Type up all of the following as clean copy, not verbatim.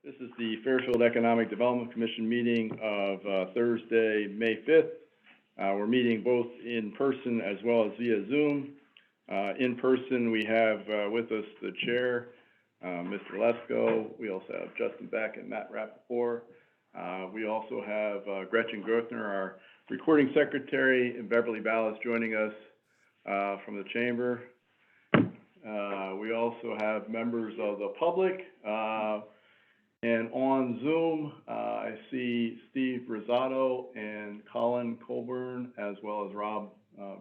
This is the Fairfield Economic Development Commission meeting of Thursday, May 5th. We're meeting both in person as well as via Zoom. In person, we have with us the chair, Mr. Lesko. We also have Justin Beck and Matt Rappaport. We also have Gretchen Grothner, our recording secretary, and Beverly Ballas joining us from the chamber. We also have members of the public. And on Zoom, I see Steve Rosado and Colin Colburn, as well as Rob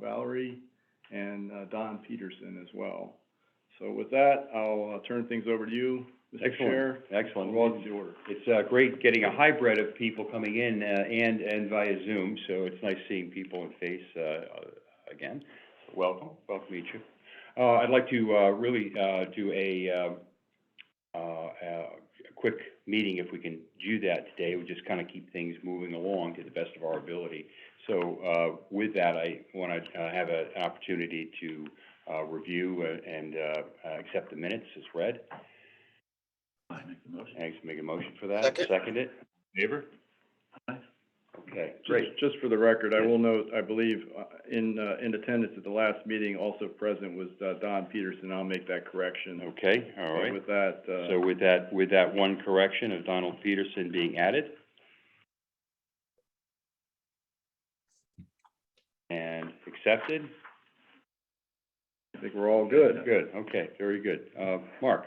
Valerie and Don Peterson as well. So with that, I'll turn things over to you, Mr. Chair. Excellent. Well, it's great getting a hybrid of people coming in and via Zoom, so it's nice seeing people in face again. Welcome to meet you. I'd like to really do a quick meeting, if we can do that today. We just kind of keep things moving along to the best of our ability. So with that, I want to have an opportunity to review and accept the minutes as read. I make the motion. Thanks. Make a motion for that. Second it. Favor? Aye. Okay, great. Just for the record, I will note, I believe in attendance at the last meeting, also present was Don Peterson. I'll make that correction. Okay, all right. With that, so with that one correction of Donald Peterson being added, and accepted. I think we're all good. Good. Okay, very good. Mark.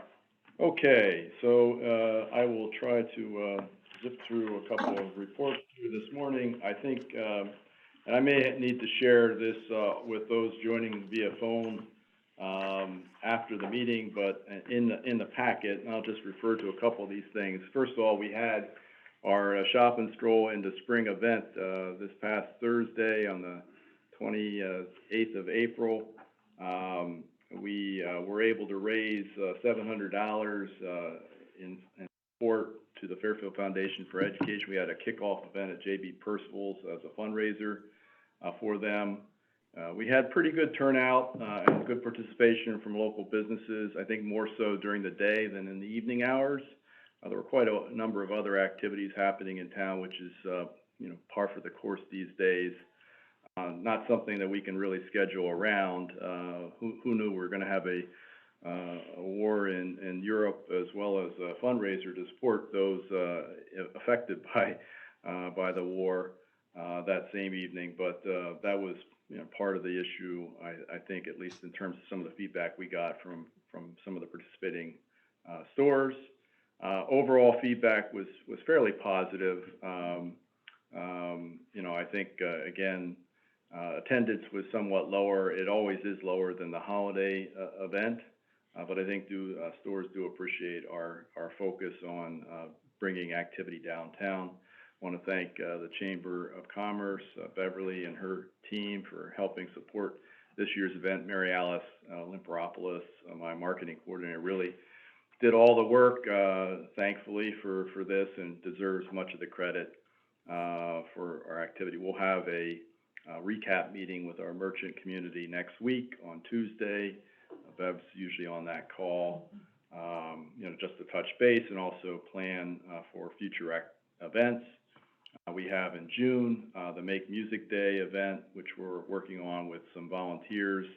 Okay, so I will try to zip through a couple of reports this morning. I think, and I may need to share this with those joining via phone after the meeting, but in the packet, and I'll just refer to a couple of these things. First of all, we had our shop and stroll into spring event this past Thursday on the 28th of April. We were able to raise $700 in support to the Fairfield Foundation for Education. We had a kickoff event at J.B. Percival's as a fundraiser for them. We had pretty good turnout and good participation from local businesses, I think more so during the day than in the evening hours. There were quite a number of other activities happening in town, which is par for the course these days. Not something that we can really schedule around. Who knew we were going to have a war in Europe, as well as a fundraiser to support those affected by the war that same evening. But that was part of the issue, I think, at least in terms of some of the feedback we got from some of the participating stores. Overall feedback was fairly positive. I think again, attendance was somewhat lower. It always is lower than the holiday event, but I think stores do appreciate our focus on bringing activity downtown. I want to thank the Chamber of Commerce, Beverly and her team for helping support this year's event. Mary Alice Limperopoulos, my marketing coordinator, really did all the work, thankfully, for this, and deserves much of the credit for our activity. We'll have a recap meeting with our merchant community next week on Tuesday. Bev's usually on that call, just to touch base and also plan for future events. We have in June the Make Music Day event, which we're working on with some volunteers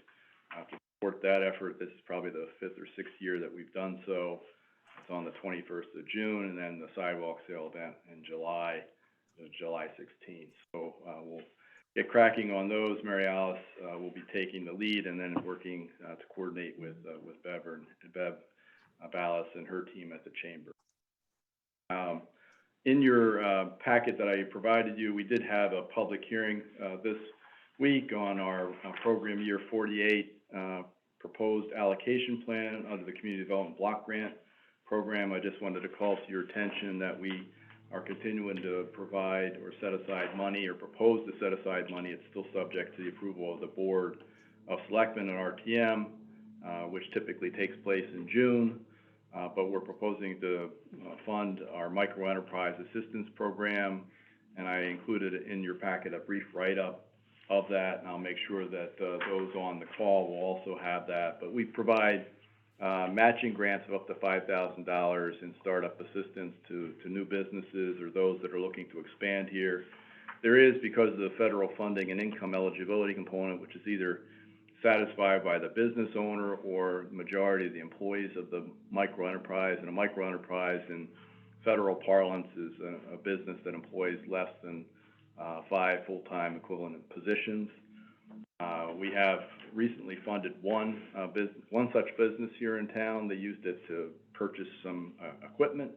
to support that effort. This is probably the 5th or 6th year that we've done so. It's on the 21st of June, and then the sidewalk sale event in July 16th. So we'll get cracking on those. Mary Alice will be taking the lead, and then working to coordinate with Bev Ballas and her team at the Chamber. In your packet that I provided you, we did have a public hearing this week on our program year 48 proposed allocation plan under the Community Development Block Grant program. I just wanted to call to your attention that we are continuing to provide or set aside money, or propose to set aside money. It's still subject to the approval of the Board of Selectmen and RTM, which typically takes place in June. But we're proposing to fund our microenterprise assistance program, and I included in your packet a brief write-up of that, and I'll make sure that those on the call will also have that. But we provide matching grants of up to $5,000 in startup assistance to new businesses or those that are looking to expand here. There is, because of the federal funding, an income eligibility component, which is either satisfied by the business owner or the majority of the employees of the microenterprise. And a microenterprise in federal parlance is a business that employs less than 5 full-time equivalent positions. We have recently funded one such business here in town. They used it to purchase some equipment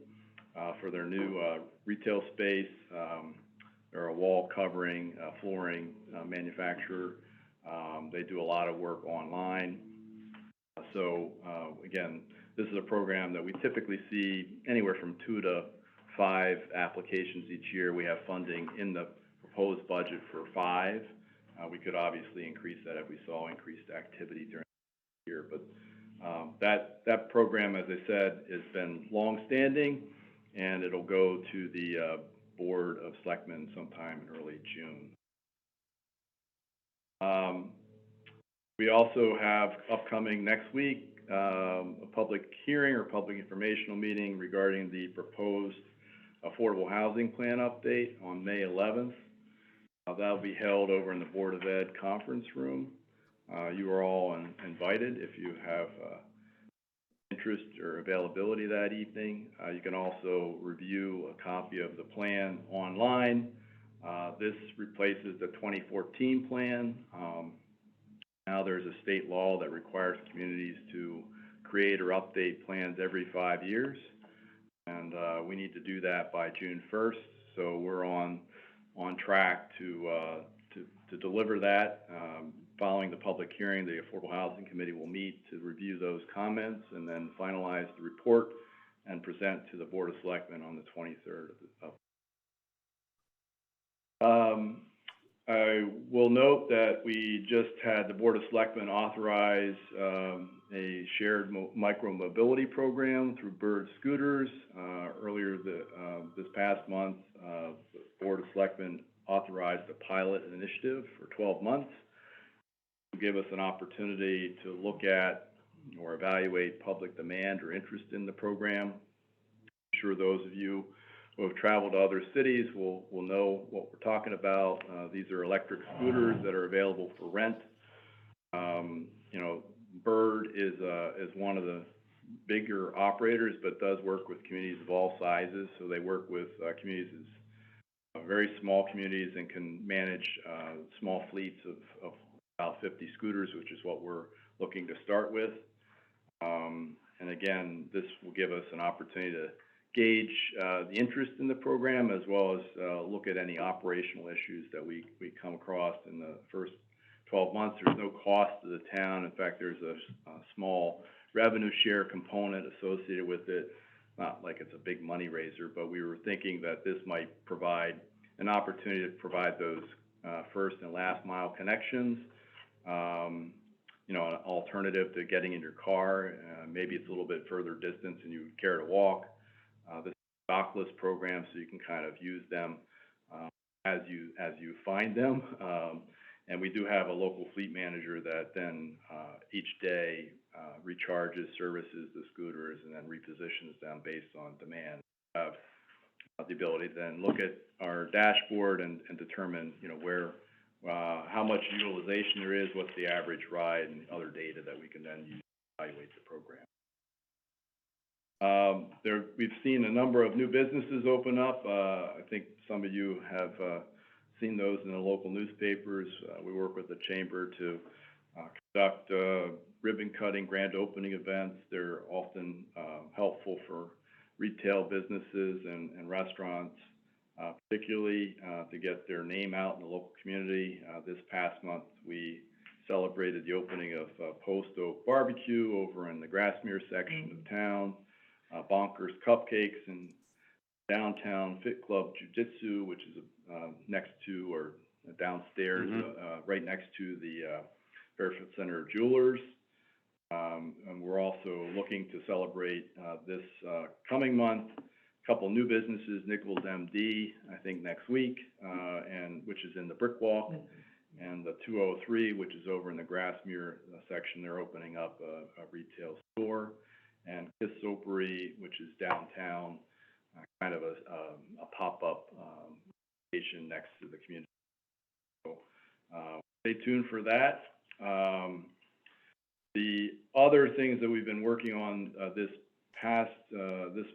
for their new retail space. They're a wall covering, flooring manufacturer. They do a lot of work online. So again, this is a program that we typically see anywhere from 2 to 5 applications each year. We have funding in the proposed budget for 5. We could obviously increase that if we saw increased activity during the year. But that program, as I said, has been long-standing, and it'll go to the Board of Selectmen sometime in early June. We also have upcoming next week a public hearing or public informational meeting regarding the proposed affordable housing plan update on May 11th. That'll be held over in the Board of Ed conference room. You are all invited if you have interest or availability that evening. You can also review a copy of the plan online. This replaces the 2014 plan. Now there's a state law that requires communities to create or update plans every 5 years, and we need to do that by June 1st. So we're on track to deliver that. Following the public hearing, the Affordable Housing Committee will meet to review those comments and then finalize the report and present to the Board of Selectmen on the 23rd of I will note that we just had the Board of Selectmen authorize a shared micro-mobility program through Bird Scooters. Earlier this past month, the Board of Selectmen authorized a pilot initiative for 12 months to give us an opportunity to look at or evaluate public demand or interest in the program. I'm sure those of you who have traveled to other cities will know what we're talking about. These are electric scooters that are available for rent. Bird is one of the bigger operators, but does work with communities of all sizes. So they work with communities, very small communities, and can manage small fleets of about 50 scooters, which is what we're looking to start with. And again, this will give us an opportunity to gauge the interest in the program, as well as look at any operational issues that we come across in the first 12 months. There's no cost to the town. In fact, there's a small revenue share component associated with it. Not like it's a big money raiser, but we were thinking that this might provide an opportunity to provide those first and last mile connections. An alternative to getting in your car. Maybe it's a little bit further distance and you care to walk. This is a stockless program, so you can kind of use them as you find them. And we do have a local fleet manager that then each day recharges, services the scooters, and then repositions them based on demand. We have the ability to then look at our dashboard and determine, where, how much utilization there is, what's the average ride, and other data that we can then use to evaluate the program. We've seen a number of new businesses open up. I think some of you have seen those in the local newspapers. We work with the chamber to conduct ribbon cutting, grand opening events. They're often helpful for retail businesses and restaurants, particularly to get their name out in the local community. This past month, we celebrated the opening of Post Oak Barbecue over in the Grassmere section of town. Bonkers Cupcakes in downtown Fit Club Jiu-Jitsu, which is next to or downstairs, right next to the Fairfield Center Jewelers. And we're also looking to celebrate this coming month a couple new businesses, Nichols MD, I think next week, and which is in the Brick Walk, And the 203, which is over in the Grassmere section, they're opening up a retail store. And Kiss Soapery, which is downtown, kind of a pop-up station next to the community. So, stay tuned for that. The other things that we've been working on this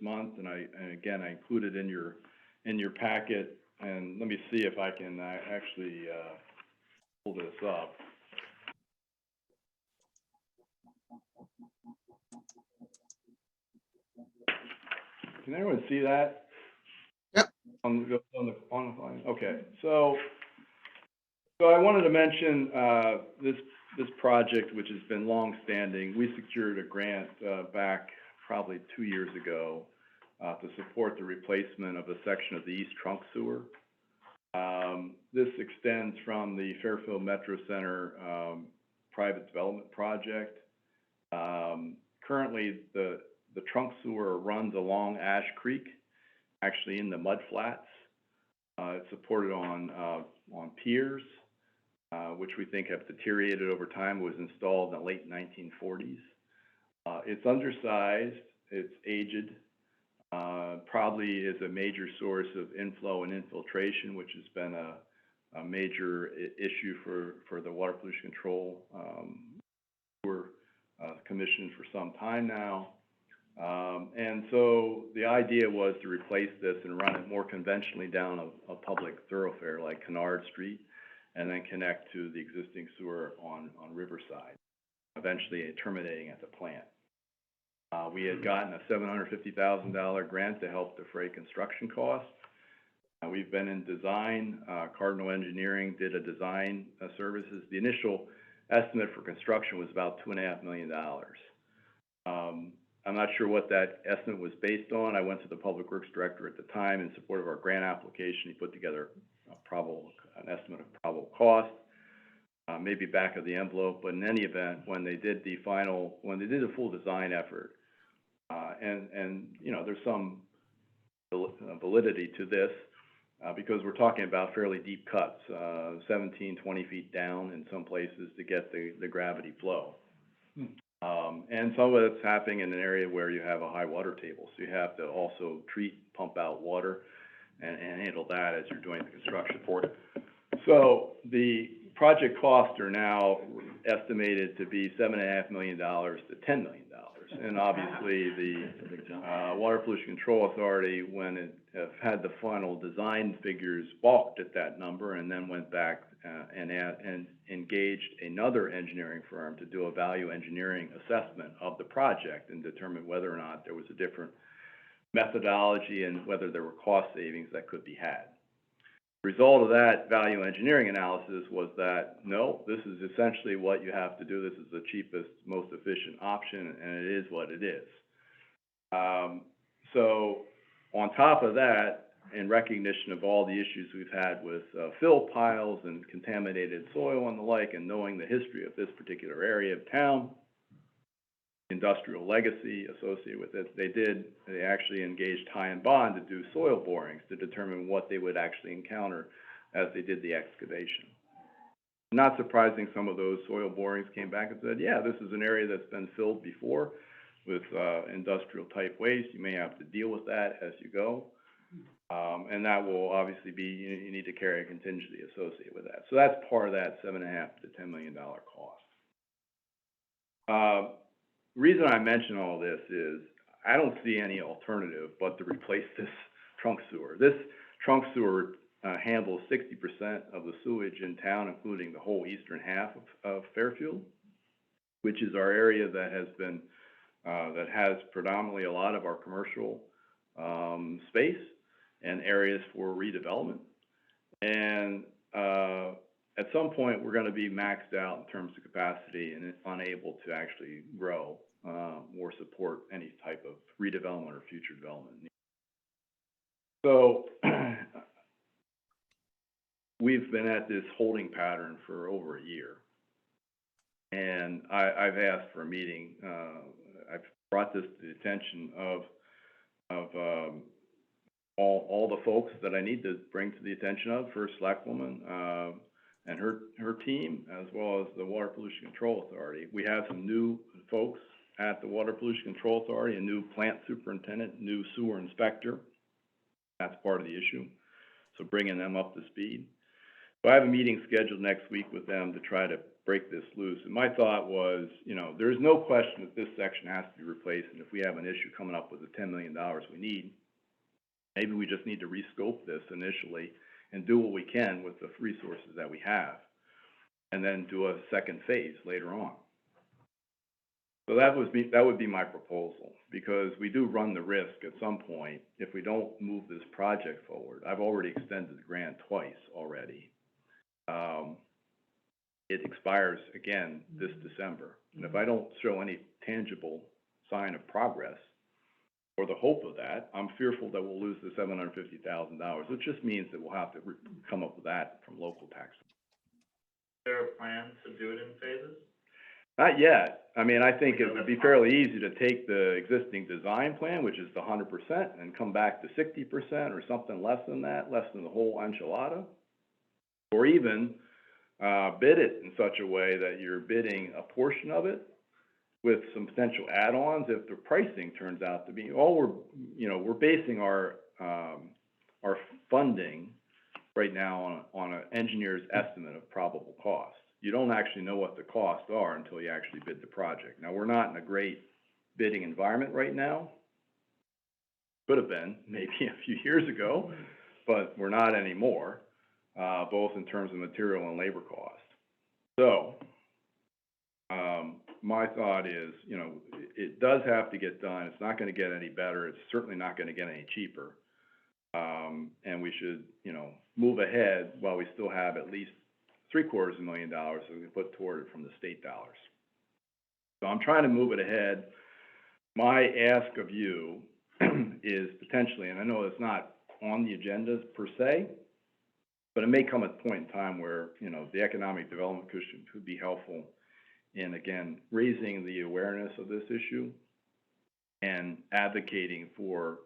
month, and again I included in your packet, and let me see if I can actually pull this up. Can everyone see that? Yep. On the line? Okay. So I wanted to mention this project, which has been long-standing. We secured a grant back probably 2 years ago to support the replacement of a section of the East Trunk Sewer. This extends from the Fairfield Metro Center private development project. Currently, the trunk sewer runs along Ash Creek, actually in the mud flats. It's supported on piers, which we think have deteriorated over time. It was installed in the late 1940s. It's undersized, it's aged, probably is a major source of inflow and infiltration, which has been a major issue for the Water Pollution Control Commission for some time now. And so the idea was to replace this and run it more conventionally down a public thoroughfare like Kennard Street, and then connect to the existing sewer on Riverside, eventually terminating at the plant. We had gotten a $750,000 grant to help defray construction costs. We've been in design. Cardinal Engineering did a design services. The initial estimate for construction was about $2.5 million. I'm not sure what that estimate was based on. I went to the Public Works Director at the time in support of our grant application. He put together an estimate of probable cost, maybe back of the envelope. But in any event, when they did the full design effort, and you know, there's some validity to this because we're talking about fairly deep cuts, 17, 20 feet down in some places to get the gravity flow. And some of it's happening in an area where you have a high water table, so you have to also pump out water and handle that as you're doing the construction for it. So the project costs are now estimated to be $7.5 million to $10 million. And obviously the Water Pollution Control Authority, when it had the final design figures, balked at that number and then went back and engaged another engineering firm to do a value engineering assessment of the project and determine whether or not there was a different methodology and whether there were cost savings that could be had. The result of that value engineering analysis was that, no, this is essentially what you have to do. This is the cheapest, most efficient option, and it is what it is. So on top of that, in recognition of all the issues we've had with fill piles and contaminated soil and the like, and knowing the history of this particular area of town, industrial legacy associated with it, they actually engaged High and Bond to do soil borings to determine what they would actually encounter as they did the excavation. Not surprising, some of those soil borings came back and said, yeah, this is an area that's been filled before with industrial type waste. You may have to deal with that as you go. And that will obviously be, you need to carry a contingency associated with that. So that's part of that $7.5 to $10 million cost. The reason I mention all this is I don't see any alternative but to replace this trunk sewer. This trunk sewer handles 60% of the sewage in town, including the whole eastern half of Fairfield, which is our area that has predominantly a lot of our commercial space and areas for redevelopment. And at some point, we're going to be maxed out in terms of capacity and unable to actually grow or support any type of redevelopment or future development. So we've been at this holding pattern for over a year. And I've asked for a meeting. I've brought this to the attention of all the folks that I need to bring to the attention of. First, Selectwoman, and her team, as well as the Water Pollution Control Authority. We have some new folks at the Water Pollution Control Authority, a new plant superintendent, new sewer inspector. That's part of the issue. So bringing them up to speed. So I have a meeting scheduled next week with them to try to break this loose. And my thought was, there's no question that this section has to be replaced. And if we have an issue coming up with the $10 million we need, maybe we just need to rescope this initially and do what we can with the resources that we have, and then do a second phase later on. So that would be my proposal, because we do run the risk at some point, if we don't move this project forward. I've already extended the grant twice already. It expires again this December. And if I don't show any tangible sign of progress, or the hope of that, I'm fearful that we'll lose the $750,000, which just means that we'll have to come up with that from local taxes. Is there a plan to do it in phases? Not yet. I mean, I think it would be fairly easy to take the existing design plan, which is the 100%, and come back to 60% or something less than that, less than the whole enchilada. Or even bid it in such a way that you're bidding a portion of it with some potential add-ons if the pricing turns out to be, we're basing our funding right now on an engineer's estimate of probable cost. You don't actually know what the costs are until you actually bid the project. Now, we're not in a great bidding environment right now. Could have been maybe a few years ago, but we're not anymore, both in terms of material and labor cost. So, my thought is, it does have to get done. It's not going to get any better. It's certainly not going to get any cheaper. And we should, move ahead while we still have at least $750,000 that we can put toward it from the state dollars. So I'm trying to move it ahead. My ask of you is potentially, and I know it's not on the agenda per se, but it may come at a point in time where, the economic development cushion could be helpful in, again, raising the awareness of this issue and advocating for,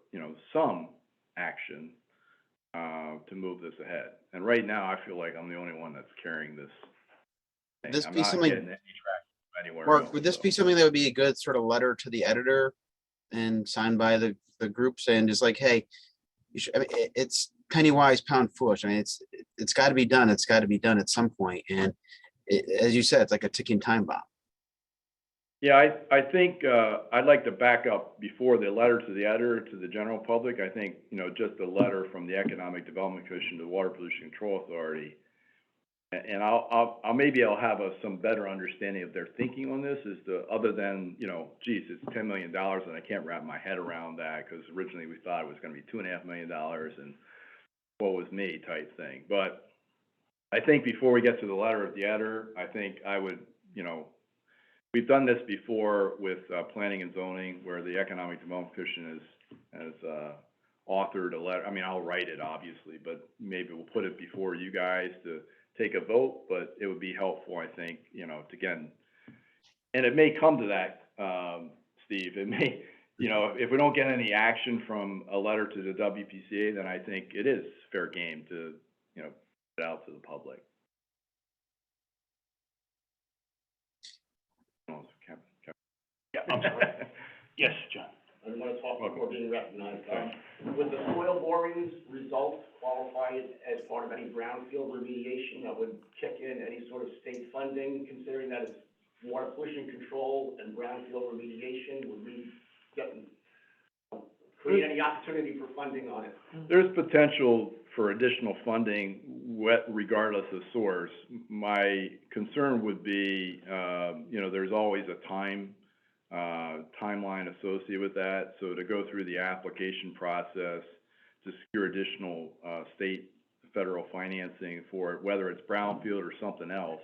some action to move this ahead. And right now, I feel like I'm the only one that's carrying this thing. This I'm be not something, getting any traction anywhere Mark, else, would this so. be something that would be a good sort of letter to the editor and signed by the group saying just like, hey, it's penny wise, pound foolish. I mean, it's got to be done. It's got to be done at some point. And as you said, it's like a ticking time bomb. Yeah, I think, I'd like to back up before the letter to the editor, to the general public. I think, just a letter from the Economic Development Commission to the Water Pollution Control Authority. And I'll have some better understanding of their thinking on this, other than, geez, it's $10 million and I can't wrap my head around that, because originally we thought it was gonna be $2.5 million and what was me type thing. But I think before we get to the letter of the editor, I think I would, we've done this before with planning and zoning, where the Economic Development Commission has authored a letter. I mean, I'll write it, obviously, but maybe we'll put it before you guys to take a vote. But it would be helpful, I think, to, again, and it may come to that, Steve. It may, if we don't get any action from a letter to the WPCA, then I think it is fair game to, put it out to the public. Yeah, I'm sorry. Yes, John. I didn't want to talk before being recognized. Would the soil borings results qualify as part of any brownfield remediation that would kick in any sort of state funding, considering that it's water pollution control and brownfield remediation? Would we create any opportunity for funding on it? There's potential for additional funding regardless of source. My concern would be, there's always a timeline associated with that. So to go through the application process to secure additional state, federal financing for it, whether it's brownfield or something else,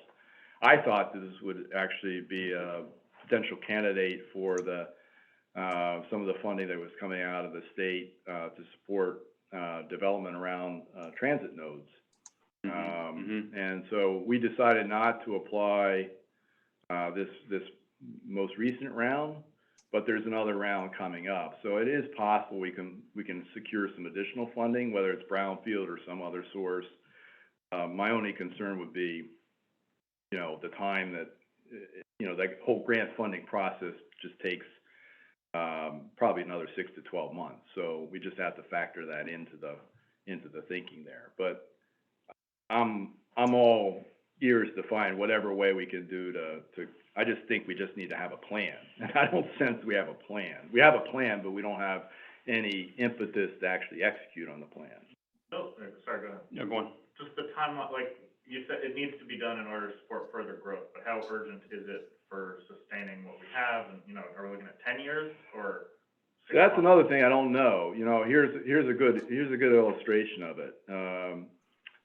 I thought this would actually be a potential candidate for some of the funding that was coming out of the state to support development around transit nodes. And so we decided not to apply this most recent round, but there's another round coming up. So it is possible we can secure some additional funding, whether it's brownfield or some other source, My only concern would be, you know, the time that, that whole grant funding process just takes, probably another 6 to 12 months. So we just have to factor that into the thinking there. But I'm all ears to find whatever way we can do to, I just think we just need to have a plan. And I don't sense we have a plan. We have a plan, but we don't have any impetus to actually execute on the plan. No, sorry, go ahead. No, go on. Just the timeline, like you said, it needs to be done in order to support further growth, but how urgent is it for sustaining what we have? And, are we looking at 10 years or 6 That's months? another thing I don't know. Here's a good illustration of it.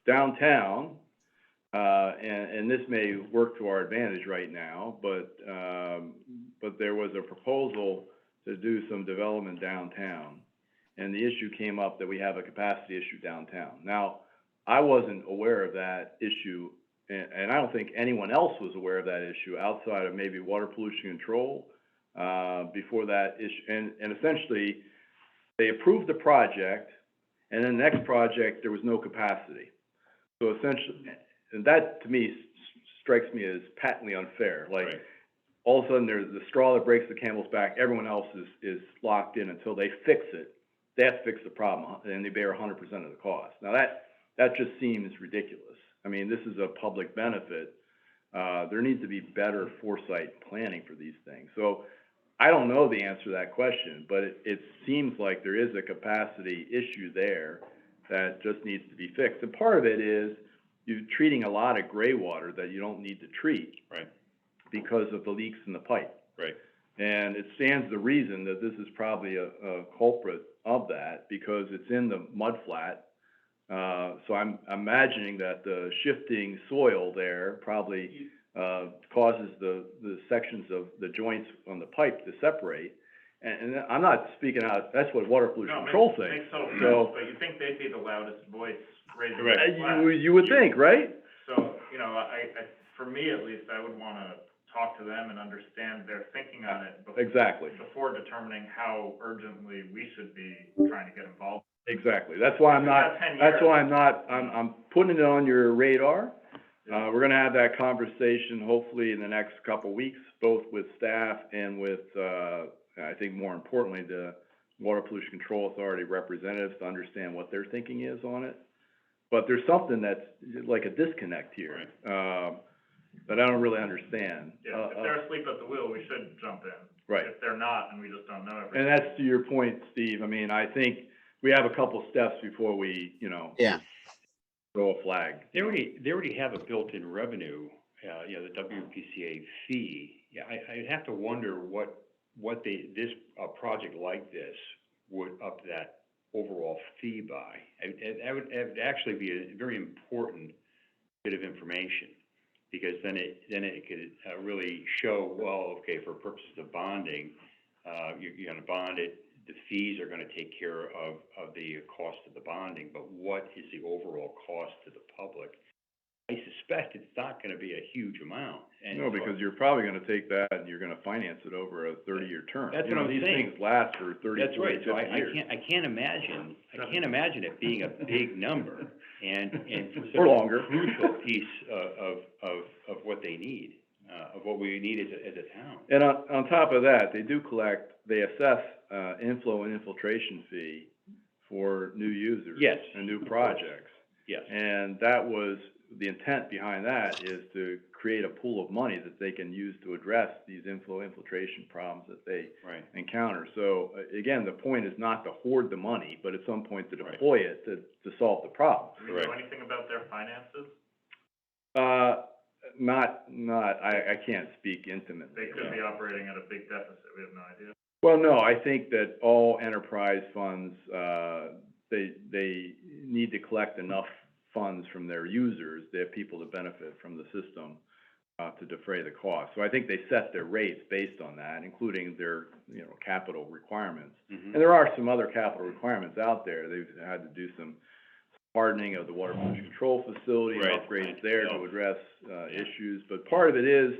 Downtown, and this may work to our advantage right now, but there was a proposal to do some development downtown, and the issue came up that we have a capacity issue downtown. Now, I wasn't aware of that issue, and I don't think anyone else was aware of that issue outside of maybe water pollution control, before that issue. And essentially, they approved the project, and then the next project, there was no capacity. So essentially, and that to me strikes me as patently unfair. Like, Right. all of a sudden, there's the straw that breaks the camel's back. Everyone else is locked in until they fix it. They have to fix the problem, and they bear 100% of the cost. Now that just seems ridiculous. I mean, this is a public benefit. There needs to be better foresight planning for these things. So I don't know the answer to that question, but it seems like there is a capacity issue there that just needs to be fixed. And part of it is you're treating a lot of gray water that you don't need to treat. Right. Because of the leaks in the pipe. Right. And it stands to reason that this is probably a culprit of that because it's in the mud flat. So I'm imagining that the shifting soil there probably causes the sections of the joints on the pipe to separate. And I'm not speaking out, that's what water pollution control thinks. Makes total sense, So, but you think they'd be the loudest voice raising Correct. that flag. you would think, right? So, for me at least, I would wanna talk to them and understand their thinking on it Exactly. before determining how urgently we should be trying to get involved. Exactly. That's why I'm not, I'm putting it on your radar. We're gonna have that conversation hopefully in the next couple weeks, both with staff and with, I think more importantly, the Water Pollution Control Authority representatives to understand what their thinking is on it. But there's something that's like a disconnect here, that I don't really understand. Yeah, if they're asleep at the wheel, we should jump in. Right. If they're not, and we just don't know everything. And that's to your point, Steve. I mean, I think we have a couple steps before we, Yeah. throw a flag. They already have a built-in revenue, the WPCA fee. Yeah, I'd have to wonder what a project like this would up that overall fee by. It would actually be a very important bit of information, because then it could really show, well, okay, for purposes of bonding, you're gonna bond it, the fees are gonna take care of the cost of the bonding, but what is the overall cost to the public? I suspect it's not gonna be a huge amount. And No, because you're probably gonna take that and you're gonna finance it over a 30-year term. That's what I'm These saying. things last for 30, That's 40, right, so 50 years. I can't imagine it being a big number, and for such Or longer. a crucial piece of what they need, of what we need as a town. And on top of that, they assess, inflow and infiltration fee for new users. Yes. And new projects. Yes, And that was, the intent behind that is to create a pool of money that they can use to address these infiltration problems that they right. encounter. So, again, the point is not to hoard the money, but at some point to Right. deploy it to solve the problem. Do we know Correct. anything about their finances? I can't speak intimately. They could be operating at a big deficit, we have no idea. Well, no, I think that all enterprise funds, they need to collect enough funds from their users, they have people to benefit from the system, to defray the cost. So I think they set their rates based on that, including their, capital requirements. Mhm. And there are some other capital requirements out there. They've had to do some hardening of the water pollution control facility, and Right. upgrades there Yeah. to address, issues. But part of it is,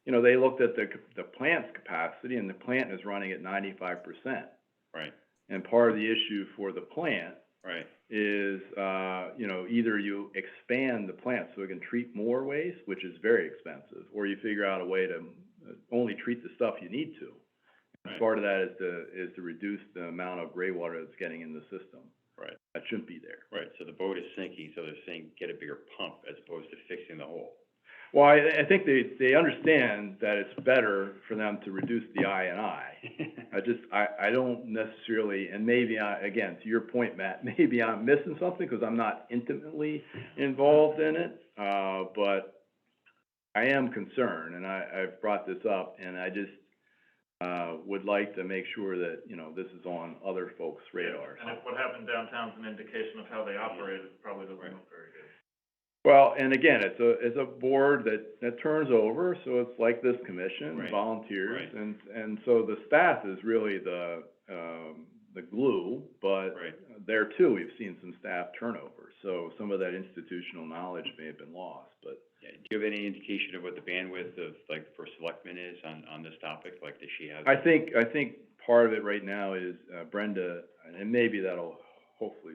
they looked at the plant's capacity, and the plant is running at 95%. Right, And part of the issue for the plant Right. is, either you expand the plant so it can treat more waste, which is very expensive, or you figure out a way to only treat the stuff you need to. And Right. part of that is to reduce the amount of gray water that's getting in the system. Right. That shouldn't be there. Right, so the boat is sinking, so they're saying get a bigger pump as opposed to fixing the hole. Well, I think they understand that it's better for them to reduce the I&I. I don't necessarily, and maybe again, to your point, Matt, maybe I'm missing something because I'm not intimately involved in it, but I am concerned, and I've brought this up, and I just, would like to make sure that, this is on other folks' radars. And if what happened downtown is an indication of how they operate, it probably doesn't look very good. Well, and again, it's a board that turns over, so it's like this commission, Right. volunteers, Right. and so the staff is really the glue, but Right. there too, we've seen some staff turnover, so some of that institutional knowledge may have been lost, but. Yeah, do you have any indication of what the bandwidth of, like, for selectmen is on this topic? Like, does she have? I think part of it right now is, Brenda, and maybe that'll hopefully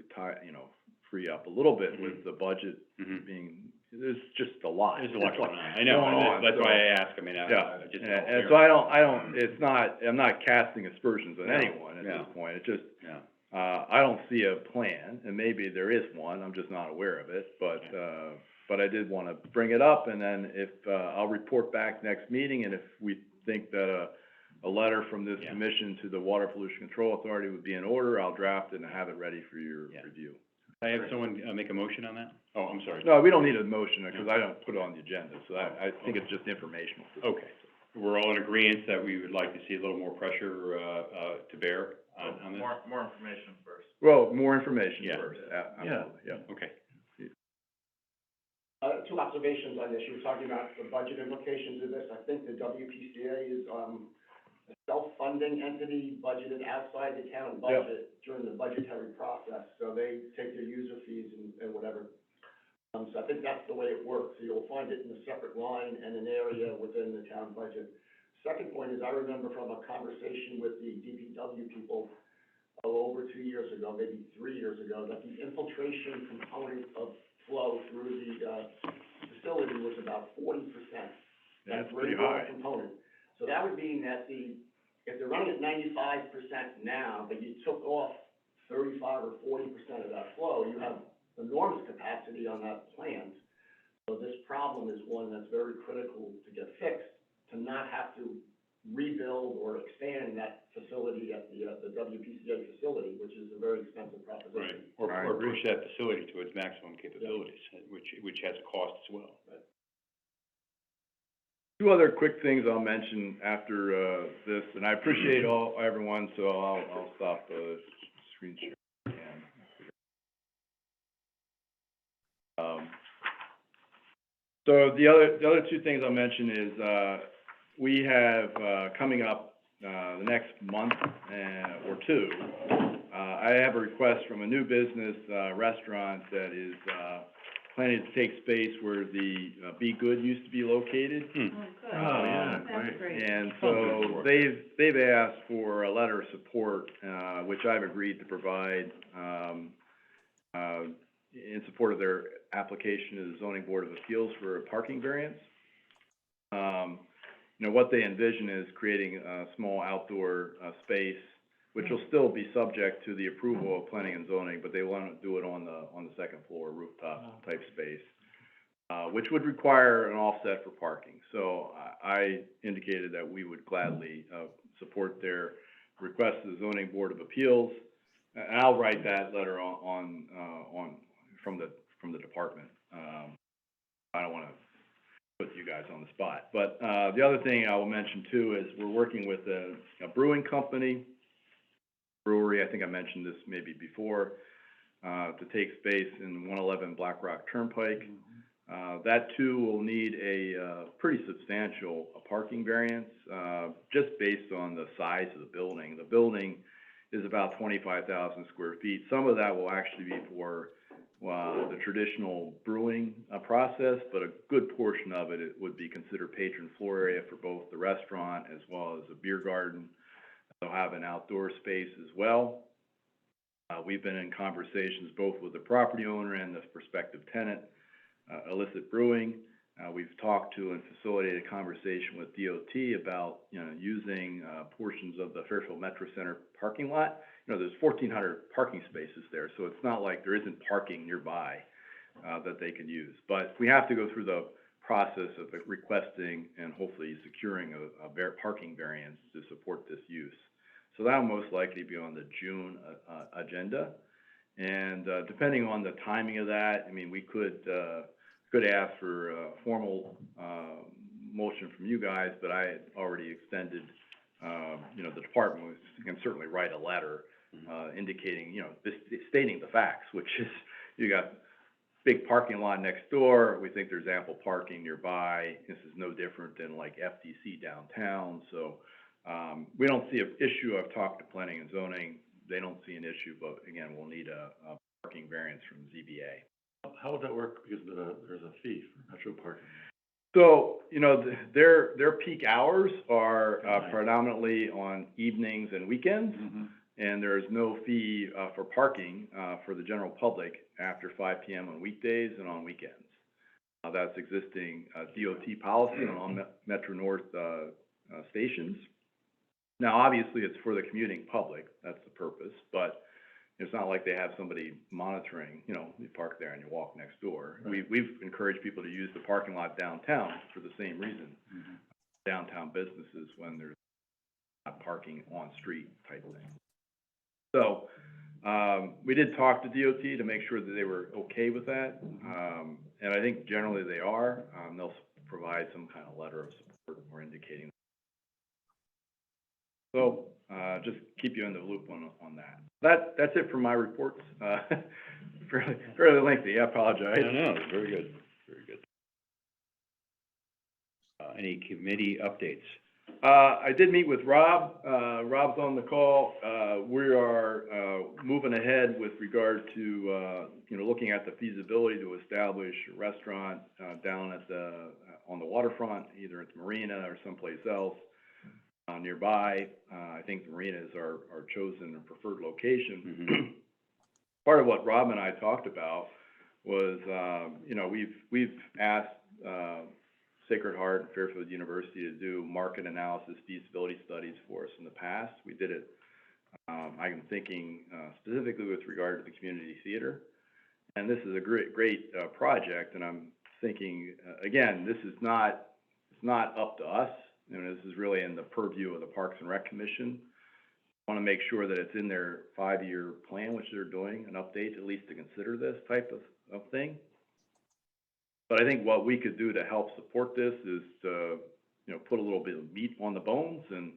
free up a little bit with the budget Mhm. being, there's just a lot. There's a lot going on. I know, Going on, that's why I so- ask. I mean, Yeah, I just. and so I don't, I'm not casting aspersions on No, anyone at no. this point, it's just, Yeah, I don't see a plan, and maybe there is one, I'm just not aware of it, but I did wanna bring it up, and then if, I'll report back next meeting, and if we think that a letter from this Yeah. commission to the Water Pollution Control Authority would be in order, I'll draft it and have it ready for your Yeah. review. I have someone, make a motion on that? Oh, I'm sorry. No, we don't need a motion, because I don't put it on the agenda, so I think it's just informational. Okay, we're all in agreement that we would like to see a little more pressure, to bear on this? More information first. Well, more information Yeah. first, absolutely, yeah. Okay, Two observations on this. You were talking about the budget implications of this. I think the WPCA is, a self-funding entity budgeted outside the town budget during the budgetary process. So they take their user fees and whatever. So I think that's the way it works. So you'll find it in a separate line and an area within the town budget. Second point is, I remember from a conversation with the DPW people, over 2 years ago, maybe 3 years ago, that the infiltration component of flow through the, facility was about 40%. That's a pretty very low high. component. So that would mean that if they're running at 95% now, but you took off 35 or 40% of that flow, you have enormous capacity on that plant. So this problem is one that's very critical to get fixed, to not have to rebuild or expand that facility at the WPCA facility, which is a very expensive right, proposition. I or agree. push that facility to its maximum capabilities, which has a cost as well. Two other quick things I'll mention after, this, and I appreciate everyone, so I'll stop, screen share again. So the other two things I'll mention is, we have, coming up, the next month, or two, I have a request from a new business, restaurant that is, planning to take space where the, Be Good used to be located. Hmm. Oh, yeah, that's great. And so they've asked for a letter of support, which I've agreed to provide, in support of their application to the Zoning Board of Appeals for a parking variance. What they envision is creating a small outdoor, space, which will still be subject to the approval of planning and zoning, but they want to do it on the second floor rooftop type space, which would require an offset for parking. So I indicated that we would gladly, support their request to the Zoning Board of Appeals. And I'll write that letter from the department. I don't wanna put you guys on the spot. But, the other thing I will mention too is we're working with a brewing company, brewery, I think I mentioned this maybe before, to take space in 111 Black Rock Turnpike. That too will need a, pretty substantial parking variance, just based on the size of the building. The building is about 25,000 square feet. Some of that will actually be for, the traditional brewing, process, but a good portion of it would be considered patron floor area for both the restaurant as well as a beer garden. They'll have an outdoor space as well. We've been in conversations both with the property owner and the prospective tenant, Illicit Brewing. We've talked to and facilitated a conversation with DOT about, using portions of the Fairfield Metro Center parking lot. There's 1,400 parking spaces there, so it's not like there isn't parking nearby that they can use. But we have to go through the process of requesting and hopefully securing a parking variance to support this use. So that'll most likely be on the June agenda. And depending on the timing of that, I mean, we could ask for a formal motion from you guys, but I had already extended, the department can certainly write a letter indicating, stating the facts, which is you got big parking lot next door. We think there's ample parking nearby. This is no different than like FTC downtown. So we don't see an issue. I've talked to planning and zoning. They don't see an issue, but again, we'll need a parking variance from ZBA. How would that work? Because there's a fee for Metro parking. So, their peak hours are predominantly on evenings and weekends, and there's no fee for parking for the general public after 5 p.m. on weekdays and on weekends. That's existing DOT policy on all Metro North stations. Now, obviously, it's for the commuting public. That's the purpose, but it's not like they have somebody monitoring, you park there and you walk next door. Right. We've encouraged people to use the parking lot downtown for the same reason. Downtown businesses when there's not parking on street type thing. So, we did talk to DOT to make sure that they were okay with that. And I think generally they are. They'll provide some kind of letter of support or indicating. So, just keep you in the loop on that. That's it for my reports. Fairly lengthy, I apologize. No, very good, very good. Any committee updates? I did meet with Rob. Rob's on the call. We are moving ahead with regard to looking at the feasibility to establish a restaurant down at on the waterfront, either at the Marina or someplace else nearby. I think the Marina is our chosen and preferred location. Part of what Rob and I talked about was, we've asked Sacred Heart and Fairfield University to do market analysis feasibility studies for us in the past. We did it, I'm thinking specifically with regard to the community theater. And this is a great project, and I'm thinking, again, this is it's not up to us. This is really in the purview of the Parks and Rec Commission. I want to make sure that it's in their 5-year plan, which they're doing, an update at least to consider this type of thing. But I think what we could do to help support this is to, put a little bit of meat on the bones and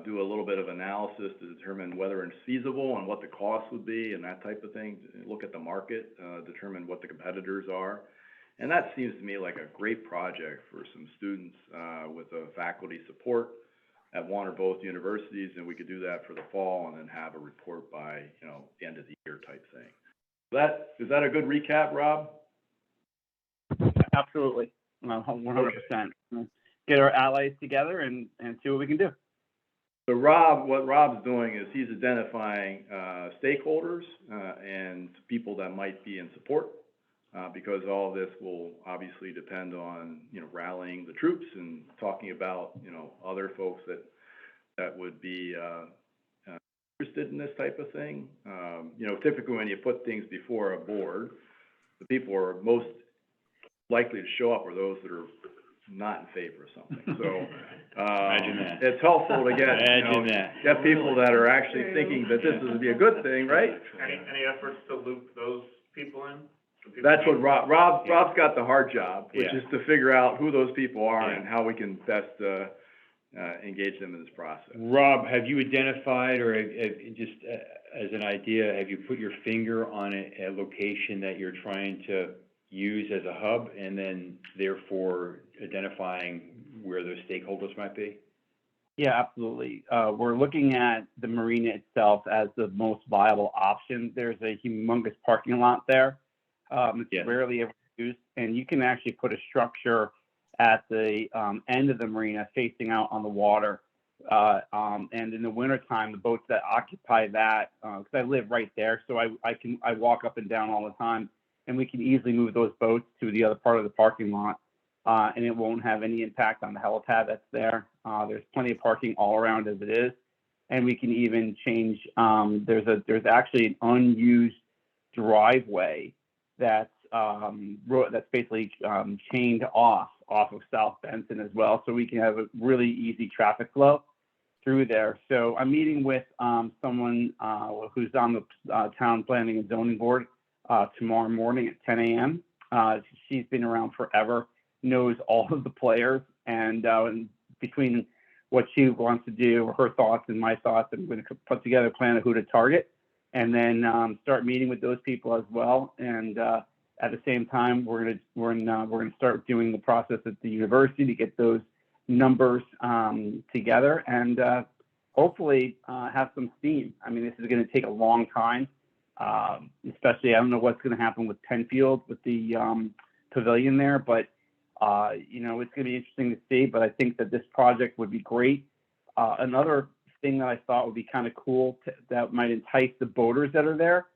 do a little bit of analysis to determine whether it's feasible and what the cost would be and that type of thing. Look at the market, determine what the competitors are. And that seems to me like a great project for some students with a faculty support at one or both universities, and we could do that for the fall and then have a report by, the end of the year type thing. Is that a good recap, Rob? Absolutely, 100%. Get our allies together and see what we can do. So what Rob's doing is he's identifying stakeholders and people that might be in support. Because all of this will obviously depend on, rallying the troops and talking about, other folks that would be interested in this type of thing. Typically when you put things before a board, the people are most likely to show up are those that are not in favor of something. So Imagine that. it's helpful to get, get people that are actually thinking that this would be a good thing, right? Any efforts to loop those people in? That's what Rob's got the hard job, which is to figure out who those people are and how we can best engage them in this process. Rob, have you identified, or just as an idea, have you put your finger on a location that you're trying to use as a hub, and then therefore identifying where those stakeholders might be? Yeah, absolutely. We're looking at the marina itself as the most viable option. There's a humongous parking lot there. It's rarely ever used, and you can actually put a structure at the end of the marina facing out on the water And in the wintertime, the boats that occupy that, because I live right there, so I walk up and down all the time, and we can easily move those boats to the other part of the parking lot, and it won't have any impact on the helipad that's there. There's plenty of parking all around as it is, and we can even change. There's actually an unused driveway that's basically chained off of South Benson as well, so we can have a really easy traffic flow through there. So I'm meeting with someone who's on the town planning and zoning board tomorrow morning at 10 a.m. She's been around forever, knows all of the players, and between what she wants to do, her thoughts and my thoughts, I'm going to put together a plan of who to target, and then start meeting with those people as well. And at the same time, we're gonna start doing the process at the university to get those numbers together, and hopefully have some steam. I mean, this is going to take a long time, especially I don't know what's going to happen with Penfield with the pavilion there, but it's going to be interesting to see. But I think that this project would be great. Another thing that I thought would be kind of cool that might entice the boaters that are there,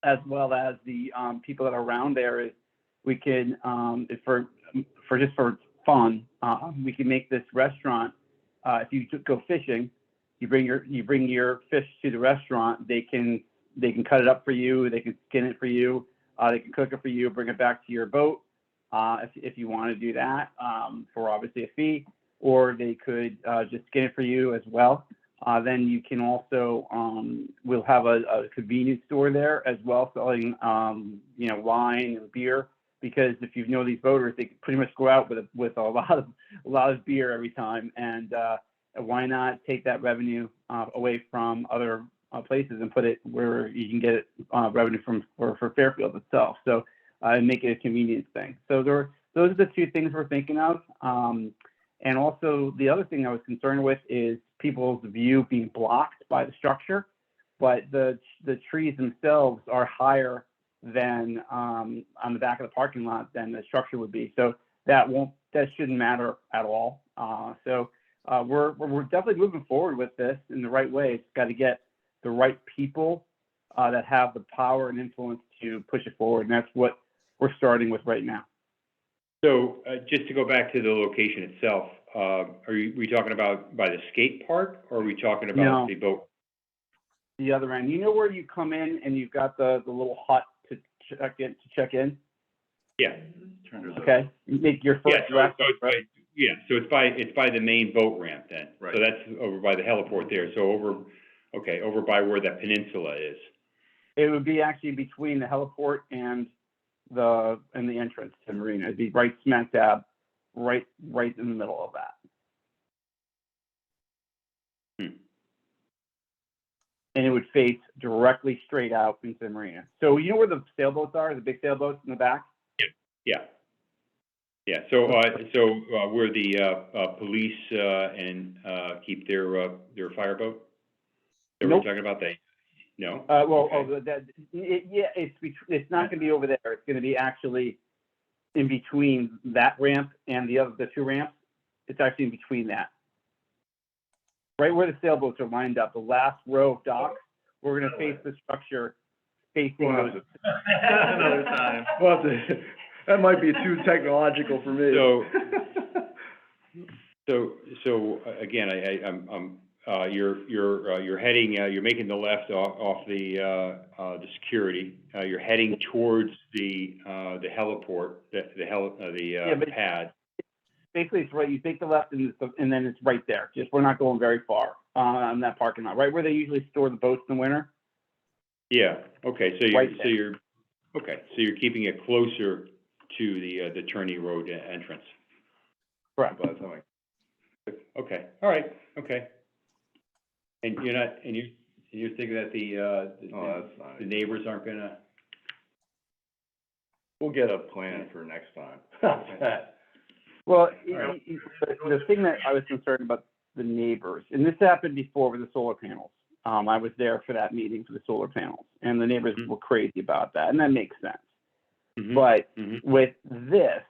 as well as the people that are around there, is we can, for fun, we can make this restaurant. If you go fishing, you bring your fish to the restaurant. They can cut it up for you. They can skin it for you. They can cook it for you. Bring it back to your boat if you want to do that for obviously a fee, or they could just skin it for you as well. Then you can also we'll have a convenience store there as well, selling wine and beer. Because if you know these boaters, they can pretty much go out with a lot of beer every time, and why not take that revenue away from other places and put it where you can get revenue for Fairfield itself? So and make it a convenience thing. So those are the two things we're thinking of. And also the other thing I was concerned with is people's view being blocked by the structure, but the trees themselves are higher than on the back of the parking lot than the structure would be. So that shouldn't matter at all. So we're definitely moving forward with this in the right way. It's got to get the right people that have the power and influence to push it forward, and that's what we're starting with right now. So just to go back to the location itself, are we talking about by the skate park, or are we talking about the boat? The other end. You know where you come in and you've got the little hut to check in? Yeah. Okay. You make your first left. So it's by the main boat ramp then. Right. So that's over by the heliport there. So over by where that peninsula is. It would be actually between the heliport and the entrance to Marina. It'd be right smack dab, right in the middle of that. And it would face directly straight out into the marina. So you know where the sailboats are, the big sailboats in the back? Yeah. So where the police and keep their fireboat? Are Nope. we talking about that? No. It's not going to be over there. It's going to be actually in between that ramp and the two ramps. It's actually in between that. Right where the sailboats are lined up, the last row of docks, we're going to face the structure facing those. Another time. Well, that might be too technological for me. So again, you're heading, you're making the left off the security. You're heading towards the heliport, the pad. Basically, it's right. You take the left, and then it's right there. Just we're not going very far on that parking lot, right where they usually store the boats in the winter. Yeah. Okay. So you're keeping it closer to the Turney Road entrance. Correct. Okay. All right. Okay. And you're thinking that the neighbors aren't gonna. We'll get a plan for next time. Well, the thing that I was concerned about the neighbors, and this happened before with the solar panels. I was there for that meeting for the solar panels, and the neighbors were crazy about that, and that makes sense. But with this,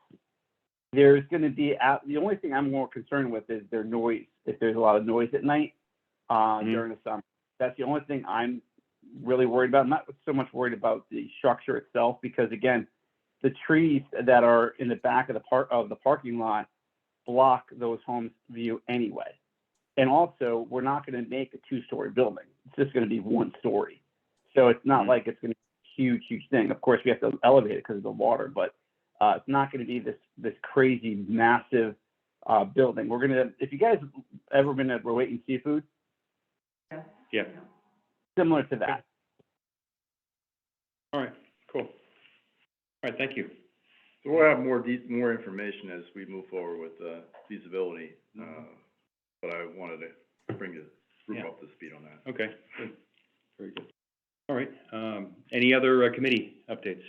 there's going to be the only thing I'm more concerned with is their noise if there's a lot of noise at night, Mhm. during the summer. That's the only thing I'm really worried about. I'm not so much worried about the structure itself, because again, the trees that are in the back of the parking lot block those homes' view anyway. And also, we're not going to make a 2-story building. It's just going to be 1 story. So it's not Mhm. like it's going to be a huge thing. Of course, we have to elevate it because of the water, but it's not going to be this crazy, massive building. We're going to, if you guys ever been at Rowayton Seafood, Yeah, similar to that. all right, cool. All right, thank you. So we'll have more information as we move forward with, feasibility, but I wanted to bring the group Yeah. up to speed on that. Okay, good, very good. All right, any other committee updates?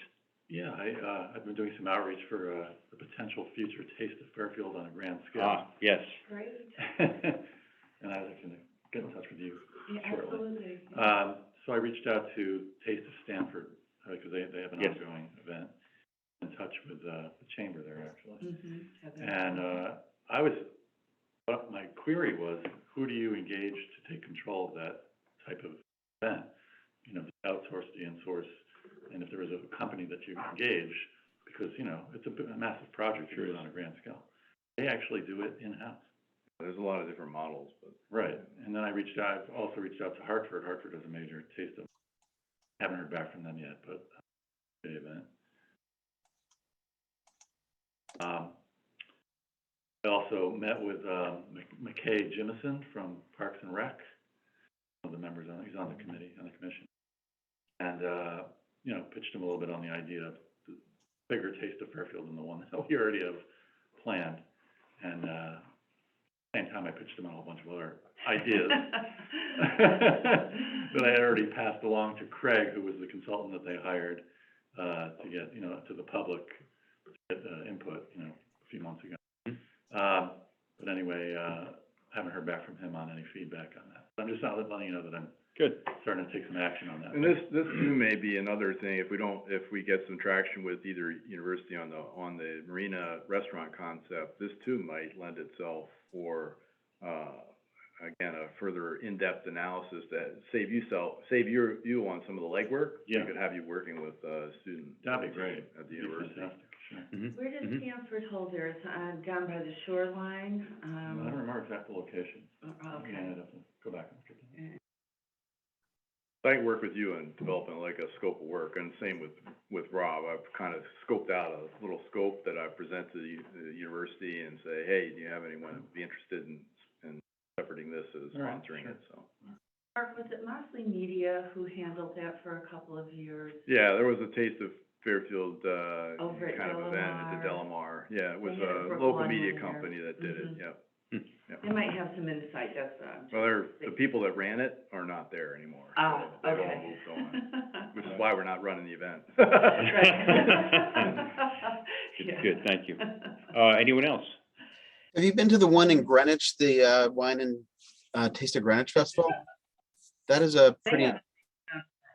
Yeah, I've been doing some outreach for, the potential future Taste of Fairfield on a grand scale. Ah, yes. Great, And I was gonna get in touch with you yeah, shortly. absolutely. So I reached out to Taste of Stanford, because they have an Yes. ongoing event. In touch with, the chamber there, actually. Mm-hmm. And, my query was, who do you engage to take control of that type of event? You know, the outsource, the insource, and if there was a company that you engage, because, it's a massive project to do it on a grand scale. They actually do it in-house. There's a lot of different models, but. Right, and then I've also reached out to Hartford. Hartford has a major taste of, haven't heard back from them yet, but, the event. I also met with, McKay Jimison from Parks and Rec, one of the members he's on the commission. And, pitched him a little bit on the idea of the bigger Taste of Fairfield than the one that we already have planned. And, same time, I pitched him on a whole bunch of other ideas that I had already passed along to Craig, who was the consultant that they hired, to get, to the public, to get, input, a few months ago. But anyway, haven't heard back from him on any feedback on that. I'm just letting you know that I'm Good. starting to take some action on that. And this too may be another thing, if we get some traction with either university on the Marina restaurant concept, this too might lend itself for, again, a further in-depth analysis that save you on some of the legwork. Yeah. We could have you working with, student. That'd be great. At the That'd be university. fantastic, sure. Mhm. Where does Mhm. Stanford hold theirs? Down by the shoreline? I don't remember exact location. Okay. Yeah, I'd have to go back and look at that. I can work with you in developing like a scope of work, and same with Rob. I've kind of scoped out a little scope that I present to the university and say, hey, do you have anyone who'd be interested in shepherding this as All right, sponsoring sure. it, so. Mark, was it Mosley Media who handled that for a couple of years? Yeah, there was a Taste of Fairfield, Over at kind of event at the Delamar. Delamar. Yeah, it was They had a a Brook local Lawn media one company there. that did it, Mhm. yep. They might have some insight, that's, Well, the people that ran it are not there anymore. Ah, so they've all okay. moved on, which is why we're not running the event. Good, thank you. Anyone else? Have you been to the one in Greenwich, the Wine and Taste of Greenwich Festival? That is a pretty, Yeah.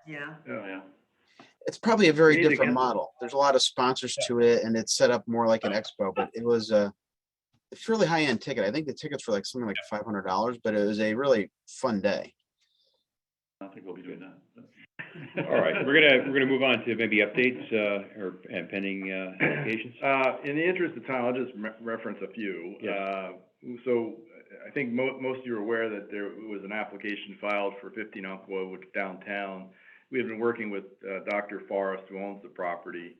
Yeah. Yeah. it's probably a very We need to different get- model. There's a lot of sponsors to it, and it's set up more like an expo, but it was a fairly high-end ticket. I think the tickets were like something like $500, but it was a really fun day. I don't think we'll be doing that. but- All right, we're gonna move on to maybe updates, or pending, applications. In the interest of time, I'll just reference a few. Yes. So I think most of you are aware that there was an application filed for 15 Umpqua downtown. We have been working with, Dr. Forrest, who owns the property,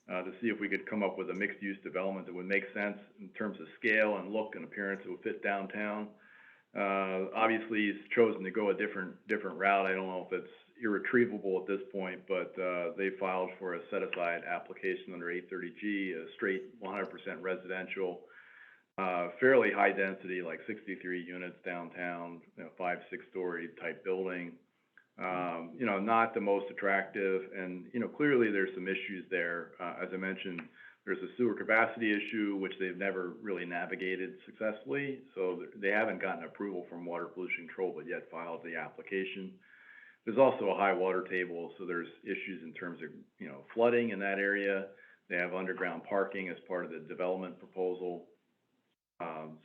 to see if we could come up with a mixed-use development that would make sense in terms of scale and look and appearance that would fit downtown. Obviously, he's chosen to go a different route. I don't know if it's irretrievable at this point, but, they filed for a set-aside application under 830G, a straight 100% residential, fairly high density, like 63 units downtown, 5-6 story type building. Not the most attractive, and, clearly there's some issues there. As I mentioned, there's a sewer capacity issue, which they've never really navigated successfully, so they haven't gotten approval from Water Pollution Control, but yet filed the application. There's also a high water table, so there's issues in terms of, flooding in that area. They have underground parking as part of the development proposal.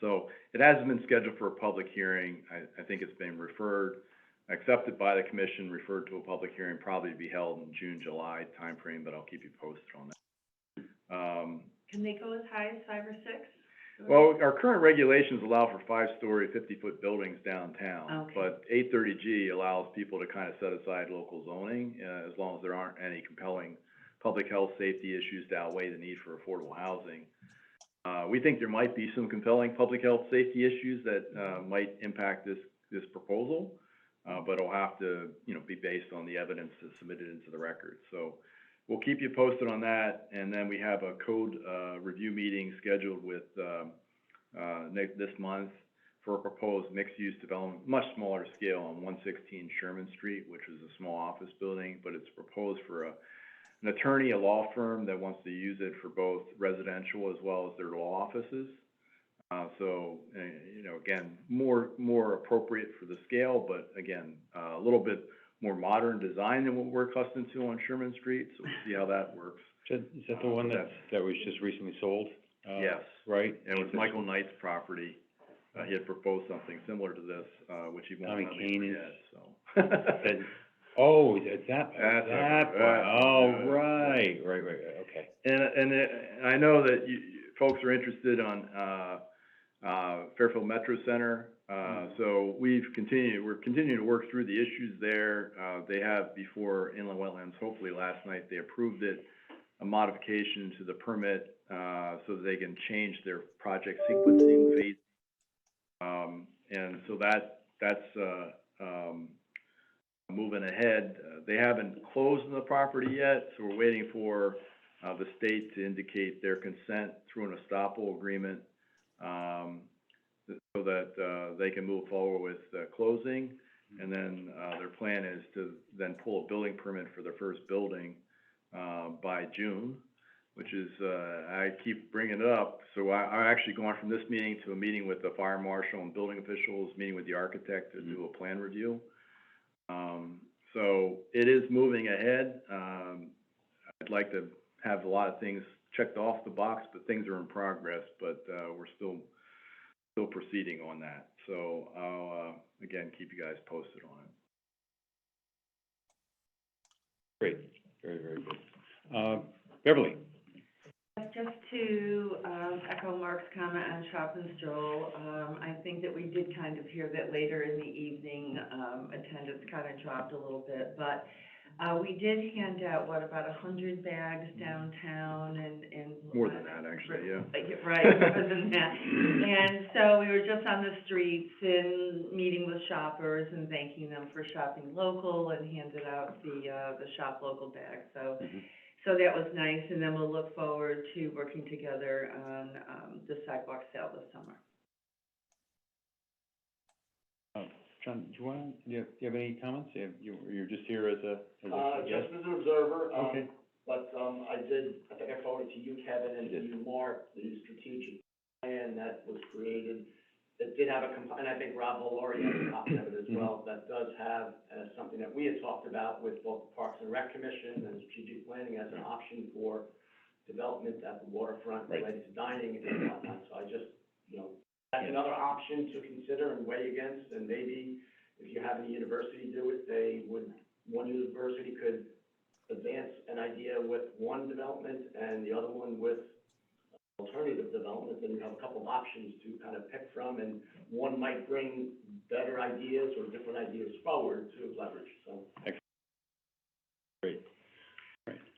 So it hasn't been scheduled for a public hearing. I think it's been accepted by the commission, referred to a public hearing, probably to be held in June, July timeframe, but I'll keep you posted on that. Can they go as high as 5 or 6? Well, our current regulations allow for 5-story, 50-foot buildings downtown. Okay. But 830G allows people to kind of set aside local zoning, as long as there aren't any compelling public health, safety issues to outweigh the need for affordable housing. We think there might be some compelling public health, safety issues that, might impact this proposal, but it'll have to, be based on the evidence that's submitted into the record. So we'll keep you posted on that, and then we have a code, review meeting scheduled with, this month for a proposed mixed-use development, much smaller scale on 116 Sherman Street, which is a small office building, but it's proposed for an attorney, a law firm that wants to use it for both residential as well as their law offices. So, again, more appropriate for the scale, but again, a little bit more modern design than what we're accustomed to on Sherman Street, so we'll see how that works. Is that the one that was just recently sold? Yes. Right? And it was Michael Knight's property. He had proposed something similar to this, which he won't let me forget, so. Oh, is that That's that right. one? Oh, right, okay. And I know that folks are interested on, Fairfield Metro Center. So we're continuing to work through the issues there. They have before inland wetlands, hopefully last night, they approved it, a modification to the permit, so that they can change their project sequencing phase. And so that's moving ahead. They haven't closed on the property yet, so we're waiting for, the state to indicate their consent through an estoppel agreement, so that, they can move forward with, closing. And then, their plan is to then pull a building permit for their first building, by June, which is, I keep bringing it up. So I'm actually going from this meeting to a meeting with the fire marshal and building officials, meeting with the architect to do a plan review. So it is moving ahead. I'd like to have a lot of things checked off the box, but things are in progress, but, we're still proceeding on that. So I'll, again, keep you guys posted on it. Great, very, very good. Beverly? Just to echo Mark's comment on Shop and Stroll, I think that we did kind of hear that later in the evening, attendance kind of dropped a little bit, but we did hand out, about 100 bags downtown and More than that, actually, yeah. Right, more than that. And so we were just on the streets and meeting with shoppers and thanking them for shopping local and handed out the shop local bags, so. So that was nice, and then we'll look forward to working together on the sidewalk sale this summer. John, do you have any comments? You're just here as a Just as an observer, Okay. but, I think I forwarded to you, Kevin, and to you, Mark, the strategic plan that was created. It did have and I think Rob Valori has a copy of it as well, that does have, something that we had talked about with both the Parks and Rec Commission and strategic planning as an option for development at the waterfront related to dining and whatnot. So I just, that's another option to consider and weigh against, and maybe if you have any university do it, one university could advance an idea with one development and the other one with alternative development, then you have a couple of options to kind of pick from, and one might bring better ideas or different ideas forward to leverage, so. Great.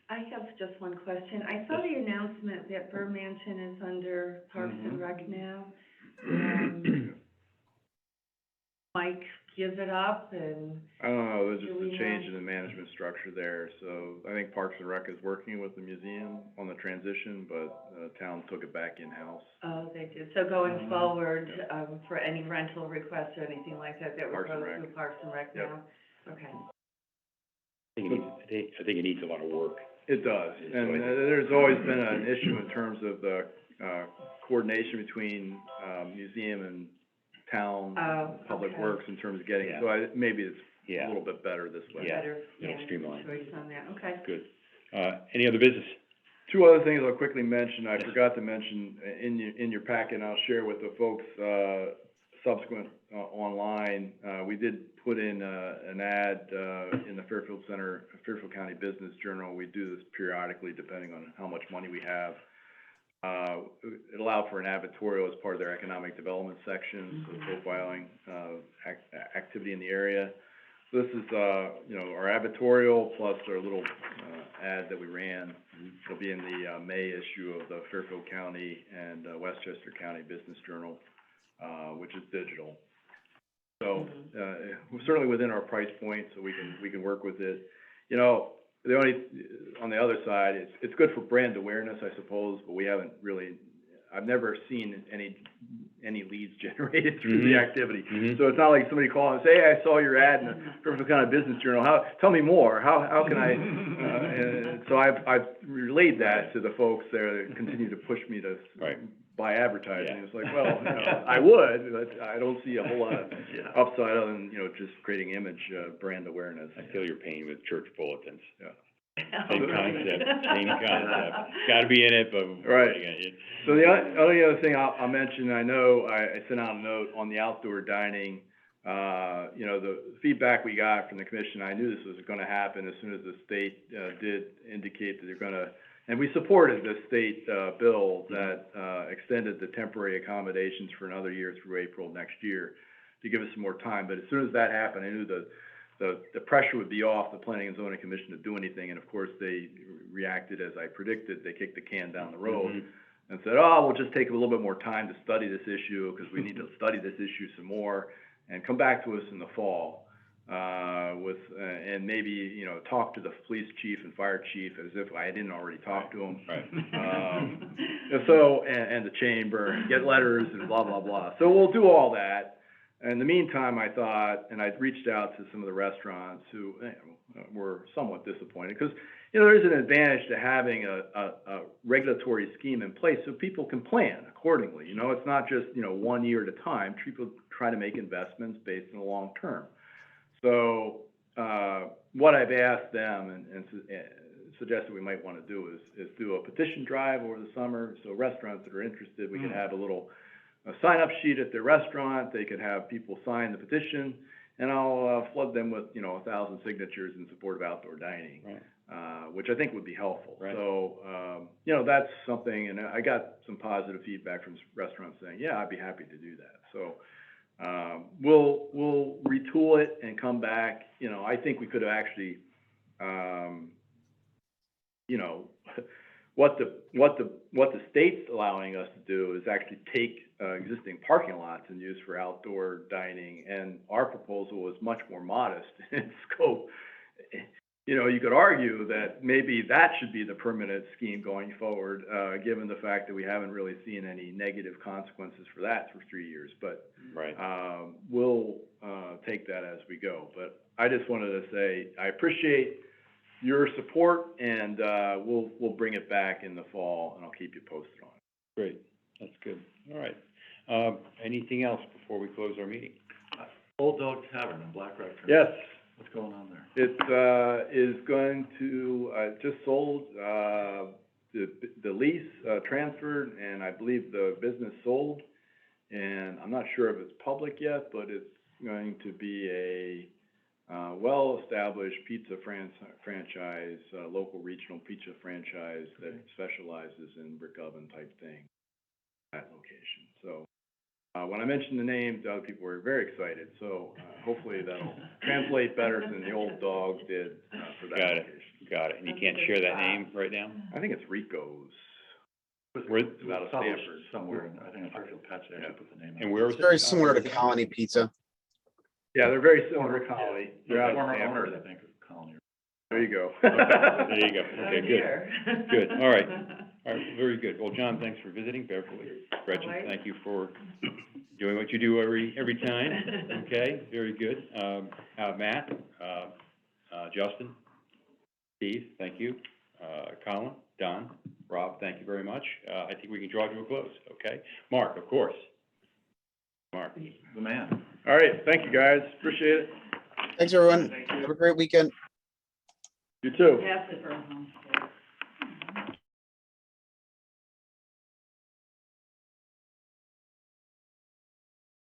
I have just one question. I saw the announcement that Burr Mansion is under Parks and Rec now. Mike give it up, and I don't know, there's Do just we a change know? in the management structure there, so I think Parks and Rec is working with the museum on the transition, but, town took it back in-house. oh, they did. So going forward, for any rental requests or anything like that, that would Parks go and Rec. through Parks and Rec Yep. now? Okay. I think it needs a lot of work. It does, So and I- there's always been an issue in terms of the, coordination between, museum and town, Oh, public okay. works in terms of getting, Yeah. so maybe it's a Yeah, little bit better this way. Yeah. Better, It'll streamline. choice on that, okay. good. Any other business? Two other things I'll quickly mention, I forgot to mention in your packet, and I'll share with the folks, subsequent, online. We did put in, an ad, in the Fairfield County Business Journal. We do this periodically depending on how much money we have. It allowed for an advertorial as part of their economic development section, so profiling, activity in the area. So this is, our advertorial plus our little, ad that we ran. It'll be in the, May issue of the Fairfield County and, Westchester County Business Journal, which is digital. So, we're certainly within our price point, so we can work with it. You know, on the other side, it's good for brand awareness, I suppose, but we haven't really, I've never seen any leads generated through the activity. So it's not like somebody calling and say, hey, I saw your ad in the Fairfield County Business Journal, tell me more, how can I, and so I've relayed that to the folks there that continue to push me to buy advertising. It's like, well, I would, but I don't see a whole lot of upside other than, just creating image, brand awareness. I feel your pain with church bulletins. Yeah. Same concept. Gotta be in it, but. Right. So the only other thing I'll mention, I know I sent out a note on the outdoor dining. The feedback we got from the commission, I knew this was gonna happen as soon as the state, did indicate that they're gonna, and we supported the state, bill that, extended the temporary accommodations for another year through April next year to give us some more time. But as soon as that happened, I knew the pressure would be off the Planning and Zoning Commission to do anything, and of course, they reacted as I predicted. They kicked the can down the road and said, we'll just take a little bit more time to study this issue, because we need to study this issue some more, and come back to us in the fall, and maybe, talk to the police chief and fire chief as if I didn't already talk to them. And the chamber, get letters and blah, blah, blah. So we'll do all that. In the meantime, I thought, and I reached out to some of the restaurants who were somewhat disappointed, because, there is an advantage to having a regulatory scheme in place so people can plan accordingly. It's not just, 1 year at a time. People try to make investments based on the long term. So, what I've asked them and suggested we might want to do is do a petition drive over the summer. So restaurants that are interested, we could have a little sign-up sheet at their restaurant. They could have people sign the petition, and I'll flood them with, 1,000 signatures in support of outdoor dining, which I think would be helpful. So, that's something, and I got some positive feedback from restaurants saying, yeah, I'd be happy to do that. So, we'll retool it and come back. I think we could have actually, what the state's allowing us to do is actually take existing parking lots and use for outdoor dining, and our proposal is much more modest in scope. You could argue that maybe that should be the permanent scheme going forward, given the fact that we haven't really seen any negative consequences for that for 3 years. But we'll take that as we go. But I just wanted to say I appreciate your support, and we'll bring it back in the fall, and I'll keep you posted on it. Great, that's good. All right. Anything else before we close our meeting? Old Dog Tavern in Black Rock. Yes. What's going on there? It is going to, just sold, the lease transferred, and I believe the business sold. And I'm not sure if it's public yet, but it's going to be a well-established pizza franchise, local regional pizza franchise that specializes in brick oven type thing at that location. So when I mentioned the name, the other people were very excited. So hopefully that'll translate better than the Old Dog did for that location. Got it. And you can't share that name right now? I think it's Rico's. It's out of Stanford somewhere. I think it's Fairfield Pets. They actually put the name. And where is It's it? very similar to Colony Pizza. Yeah, they're very similar to Colony. They're out of Former Stanford. owners, I think, of Colony. There you go. There you go. Okay, good. Good. All right. Very good. Well, John, thanks for visiting. Beverly, Gretchen, All right. thank you for doing what you do every time. Okay, very good. Matt, Justin, Steve, thank you. Colin, Don, Rob, thank you very much. I think we can draw to a close, okay? Mark, of course. Mark. The man. All right, thank you, guys. Appreciate it. Thanks, everyone. Have a great weekend. You too. Yes,